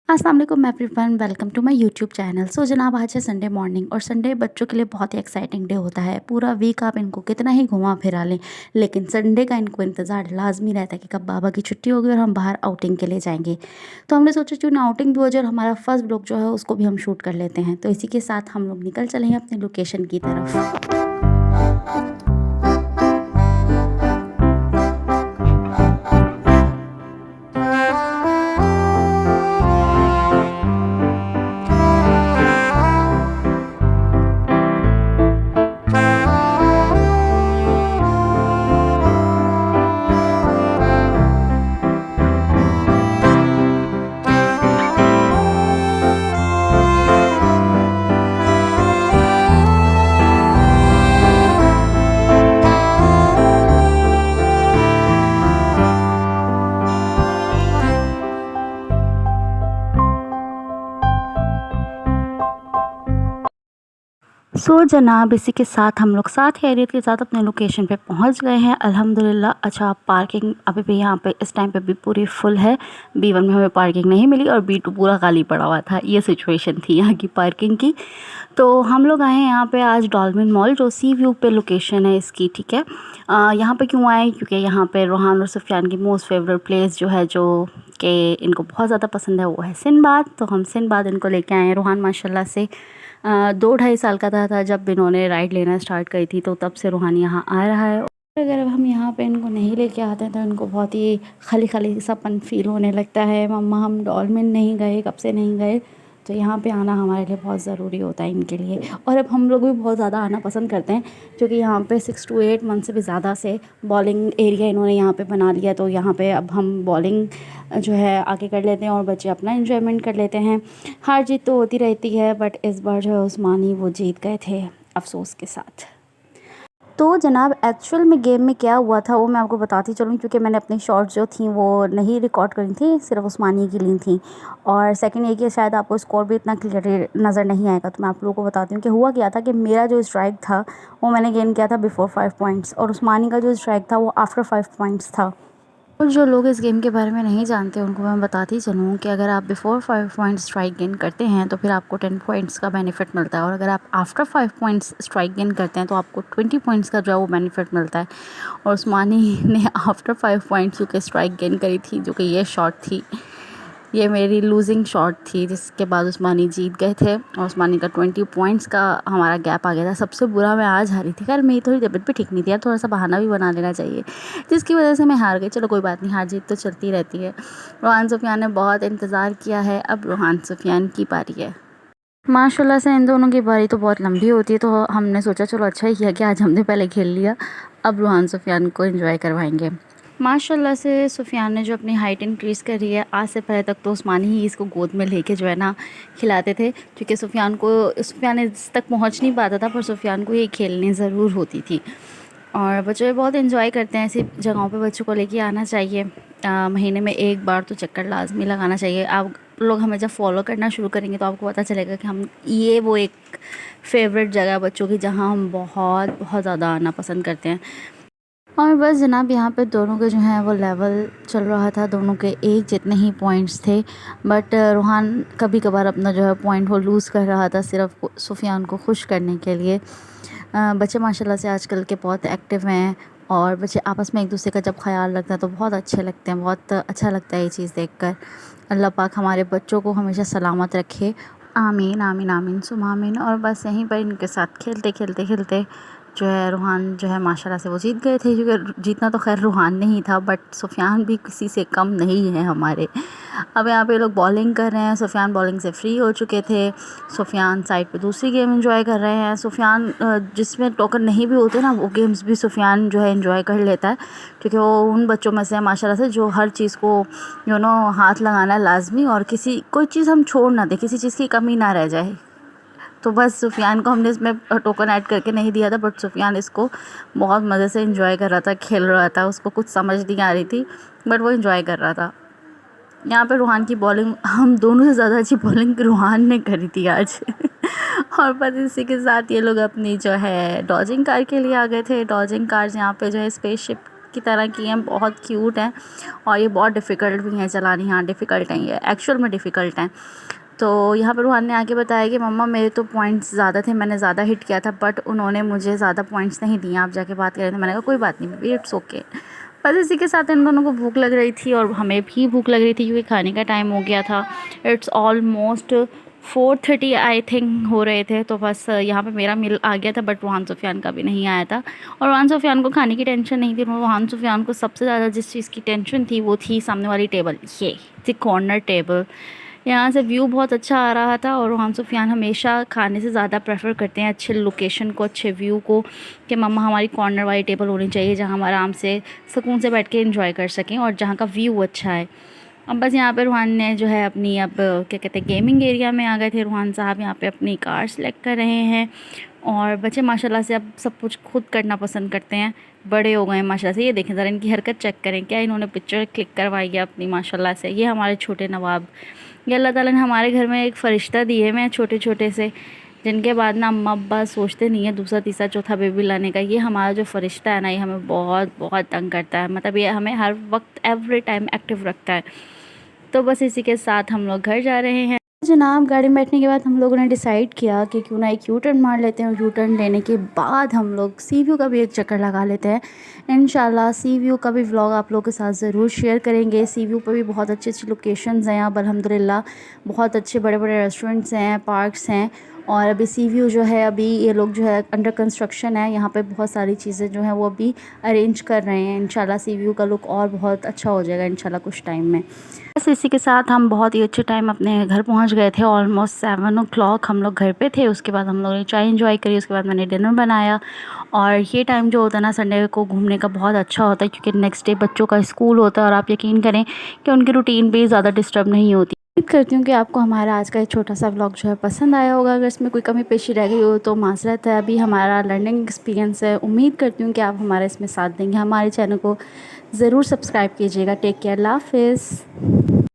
अस्सलाम वालेकुम everyone, welcome to my YouTube channel. So जनाब, आज है संडे मॉर्निंग और संडे बच्चों के लिए बहुत ही एक्साइटिंग डे होता है। पूरा वीक आप इनको कितना ही घुमा फिरा लें, लेकिन संडे का इनको इंतज़ार लाजमी रहता है कि कब बाबा की छुट्टी होगी और हम बाहर आउटिंग के लिए जाएंगे। तो हमने सोचा क्यों ना आउटिंग भी हो जाए और हमारा फर्स्ट ब्लॉग जो है उसको भी हम शूट कर लेते हैं। तो इसी के साथ हम लोग निकल चले हैं अपने लोकेशन की तरफ। सो जनाब, इसी के साथ हम लोग साथ खैरियत के साथ अपने लोकेशन पे पहुंच गए हैं अल्हम्दुलिल्लाह। अच्छा, पार्किंग अभी भी यहाँ पे इस टाइम पे भी पूरी फुल है। B1 में हमें पार्किंग नहीं मिली और B2 पूरा खाली पड़ा हुआ था। ये सिचुएशन थी यहाँ की पार्किंग की। तो हम लोग आए हैं यहाँ पे आज डॉल्फिन मॉल, जो सी व्यू पे लोकेशन है इसकी। ठीक है, यहाँ पे क्यों आए, क्योंकि यहाँ पे रूहान और सुफियान की मोस्ट फेवरेट प्लेस जो है, जो कि इनको बहुत ज़्यादा पसंद है, वो है सिंदबाद। तो हम सिंदबाद इनको लेके आए हैं। रूहान माशाल्लाह से 2 ढाई साल का था जब इन्होंने राइड लेना स्टार्ट करी थी, तो तब से रूहान यहाँ आ रहा है। और अगर हम यहाँ पे इनको नहीं लेके आते हैं तो इनको बहुत ही खाली खाली सापन फील होने लगता है। मम्मा हम डॉल्फिन नहीं गए, कब से नहीं गए। तो यहाँ पे आना हमारे लिए बहुत ज़रूरी होता है इनके लिए। और अब हम लोग भी बहुत ज़्यादा आना पसंद करते हैं, क्योंकि यहाँ पे 6 to 8 मंथ से भी ज़्यादा से बॉलिंग एरिया इन्होंने यहाँ पे बना लिया। तो यहाँ पे अब हम बॉलिंग जो है आगे कर लेते हैं और बच्चे अपना एंजॉयमेंट कर लेते हैं। हार जीत तो होती रहती है, बट इस बार जो है उस्मानी वो जीत गए थे अफसोस के साथ। तो जनाब, एक्चुअल में गेम में क्या हुआ था वो मैं आपको बताती चलूँ, क्योंकि मैंने अपनी शॉर्ट्स जो थी वो नहीं रिकॉर्ड करी थी, सिर्फ उस्मानी की ली थी। और सेकंड ये कि शायद आपको स्कोर भी इतना क्लियर नज़र नहीं आएगा, तो मैं आप लोगों को बताती हूँ कि हुआ क्या था। कि मेरा जो स्ट्राइक था वो मैंने गेन किया था बिफोर 5 पॉइंट्स, और उस्मानी का जो स्ट्राइक था वो आफ्टर 5 पॉइंट्स था। और जो लोग इस गेम के बारे में नहीं जानते उनको मैं बताती चलूँ कि अगर आप बिफोर 5 पॉइंट्स स्ट्राइक गेन करते हैं तो फिर आपको 10 पॉइंट्स का बेनिफिट मिलता है, और अगर आप आफ्टर 5 पॉइंट्स स्ट्राइक गेन करते हैं तो आपको 20 पॉइंट्स का जो है वो बेनिफिट मिलता है। और उस्मानी ने आफ्टर 5 पॉइंट्स क्योंकि स्ट्राइक गेन करी थी, जो कि ये शॉट थी, ये मेरी लूजिंग शॉट थी, जिसके बाद उस्मानी जीत गए थे। और उस्मानी का 20 पॉइंट्स का हमारा गैप आ गया था। सबसे बुरा मैं आज हारी थी। खैर मेरी थोड़ी तबीयत भी ठीक नहीं थी यार, थोड़ा सा बहाना भी बना लेना चाहिए, जिसकी वजह से मैं हार गई। चलो कोई बात नहीं, हार जीत तो चलती रहती है। रूहान सुफियान ने बहुत इंतज़ार किया है, अब रूहान सुफियान की पारी है। माशाल्लाह से इन दोनों की बारी तो बहुत लंबी होती है, तो हमने सोचा चलो अच्छा ही किया कि आज हमने पहले खेल लिया, अब रूहान सुफियान को एंजॉय करवाएंगे। माशाल्लाह से सुफियान ने जो अपनी हाइट इंक्रीज़ करी है, आज से पहले तक तो उस्मानी ही इसको गोद में लेके जो है ना खिलाते थे, क्योंकि सुफियान इस तक पहुंच नहीं पाता था, पर सुफियान को ये खेलनी ज़रूर होती थी। और बच्चे बहुत एंजॉय करते हैं ऐसी जगहों पे, बच्चों को लेके आना चाहिए। महीने में एक बार तो चक्कर लाजमी लगाना चाहिए। आप लोग हमें जब फॉलो करना शुरू करेंगे तो आपको पता चलेगा कि हम ये वो एक फेवरेट जगह है बच्चों की, जहाँ हम बहुत बहुत ज़्यादा आना पसंद करते हैं। और बस जनाब, यहाँ पे दोनों के जो है वो लेवल चल रहा था, दोनों के एक जितने ही पॉइंट्स थे। बट रूहान कभी कभार अपना जो है पॉइंट वो लूज़ कर रहा था, सिर्फ सुफियान को खुश करने के लिए। बच्चे माशाल्लाह से आजकल के बहुत एक्टिव हैं, और बच्चे आपस में एक दूसरे का जब ख्याल रखते हैं तो बहुत अच्छे लगते हैं। बहुत अच्छा लगता है ये चीज़ देखकर। अल्लाह पाक हमारे बच्चों को हमेशा सलामत रखे। आमीन आमीन आमीन सुम आमीन। और बस यहीं पर इनके साथ खेलते खेलते खेलते जो है रूहान जो है माशाल्लाह से वो जीत गए थे, क्योंकि जीतना तो खैर रूहान नहीं था, बट सुफियान भी किसी से कम नहीं है हमारे। अब यहाँ पे लोग बॉलिंग कर रहे हैं। सुफियान बॉलिंग से फ्री हो चुके थे। सुफियान साइड पे दूसरी गेम एंजॉय कर रहे हैं। सुफियान जिसमें टोकन नहीं भी होते ना, वो गेम्स भी सुफियान जो है एंजॉय कर लेता है, क्योंकि वो उन बच्चों में से है माशाल्लाह से जो हर चीज़ को हाथ लगाना है लाजमी, और कोई चीज़ हम छोड़ ना दें, किसी चीज़ की कमी ना रह जाए। तो बस सुफियान को हमने इसमें टोकन ऐड करके नहीं दिया था, बट सुफियान इसको बहुत मज़े से एंजॉय कर रहा था, खेल रहा था। उसको कुछ समझ नहीं आ रही थी, बट वो एंजॉय कर रहा था। यहाँ पे रूहान की बॉलिंग, हम दोनों से ज़्यादा अच्छी बॉलिंग रूहान ने करी थी आज। और बस इसी के साथ ये लोग अपनी जो है डॉजिंग कार के लिए आ गए थे। डॉजिंग कार्स यहाँ पे जो है स्पेसशिप की तरह की हैं, बहुत क्यूट हैं और ये बहुत डिफ़िकल्ट भी हैं चलानी। हाँ डिफ़िकल्ट हैं, ये एक्चुअल में डिफ़िकल्ट हैं। तो यहाँ पर रूहान ने आके बताया कि मम्मा मेरे तो पॉइंट्स ज़्यादा थे, मैंने ज़्यादा हिट किया था, बट उन्होंने मुझे ज़्यादा पॉइंट्स नहीं दिए, आप जाके बात करें। तो मैंने कहा कोई बात नहीं बेबी, इट्स ओके। बस इसी के साथ इन दोनों को भूख लग रही थी और हमें भी भूख लग रही थी क्योंकि खाने का टाइम हो गया था। इट्स ऑलमोस्ट 4:30 आई थिंक हो रहे थे। तो बस यहाँ पे मेरा मील आ गया था, बट रूहान सुफियान का भी नहीं आया था। और रूहान सुफियान को खाने की टेंशन नहीं थी, रूहान सुफियान को सबसे ज़्यादा जिस चीज़ की टेंशन थी वो थी सामने वाली टेबल, ये थी कॉर्नर टेबल। यहाँ से व्यू बहुत अच्छा आ रहा था और रूहान सुफियान हमेशा खाने से ज़्यादा प्रेफर करते हैं अच्छे लोकेशन को, अच्छे व्यू को, कि मम्मा हमारी कॉर्नर वाली टेबल होनी चाहिए जहाँ हम आराम से सुकून से बैठ के एंजॉय कर सकें और जहाँ का व्यू अच्छा है। अब बस यहाँ पे रूहान ने जो है अपनी, अब क्या कहते हैं, गेमिंग एरिया में आ गए थे रूहान साहब। यहाँ पे अपनी कार सेलेक्ट कर रहे हैं और बच्चे माशाल्लाह से अब सब कुछ खुद करना पसंद करते हैं, बड़े हो गए हैं माशाल्लाह से। ये देखें ज़रा इनकी हरकत चेक करें, क्या इन्होंने पिक्चर क्लिक करवाई है अपनी माशाल्लाह से। ये हमारे छोटे नवाब, ये अल्लाह ताला ने हमारे घर में एक फ़रिश्ता दिए हुए हैं छोटे छोटे से, जिनके बाद ना अम्मा अब्बा सोचते नहीं है दूसरा तीसरा चौथा बेबी लाने का। ये हमारा जो फ़रिश्ता है ना, ये हमें बहुत बहुत तंग करता है, मतलब ये हमें हर वक्त एवरी टाइम एक्टिव रखता है। तो बस इसी के साथ हम लोग घर जा रहे हैं। जनाब गाड़ी में बैठने के बाद हम लोगों ने डिसाइड किया कि क्यों ना एक यू टर्न मार लेते हैं और यू टर्न लेने के बाद हम लोग सी व्यू का भी एक चक्कर लगा लेते हैं। इंशाल्लाह सी व्यू का भी व्लॉग आप लोगों के साथ ज़रूर शेयर करेंगे। सी व्यू पर भी बहुत अच्छी अच्छी लोकेशंस हैं अब अल्हम्दुलिल्लाह, बहुत अच्छे बड़े बड़े रेस्टोरेंट्स हैं, पार्क्स हैं। और अभी सी व्यू जो है, अभी ये लोग जो है अंडर कंस्ट्रक्शन है, यहाँ पे बहुत सारी चीज़ें जो हैं वो अभी अरेंज कर रहे हैं। इंशाल्लाह सी व्यू का लुक और बहुत अच्छा हो जाएगा इंशाल्लाह कुछ टाइम में। बस इसी के साथ हम बहुत ही अच्छे टाइम अपने घर पहुंच गए थे। ऑलमोस्ट 7 o'clock हम लोग घर पे थे। उसके बाद हम लोगों ने चाय एंजॉय करी, उसके बाद मैंने डिनर बनाया। और ये टाइम जो होता है ना संडे को घूमने का, बहुत अच्छा होता है क्योंकि नेक्स्ट डे बच्चों का स्कूल होता है और आप यकीन करें कि उनकी रूटीन भी ज़्यादा डिस्टर्ब नहीं होती। उम्मीद करती हूँ कि आपको हमारा आज का एक छोटा सा व्लॉग जो है पसंद आया होगा। अगर इसमें कोई कमी पेशी रह गई हो तो माज़रत है, अभी हमारा लर्निंग एक्सपीरियंस है। उम्मीद करती हूँ कि आप हमारे इसमें साथ देंगे। हमारे चैनल को ज़रूर सब्सक्राइब कीजिएगा। टेक केयर, अल्लाह हाफ़िज़।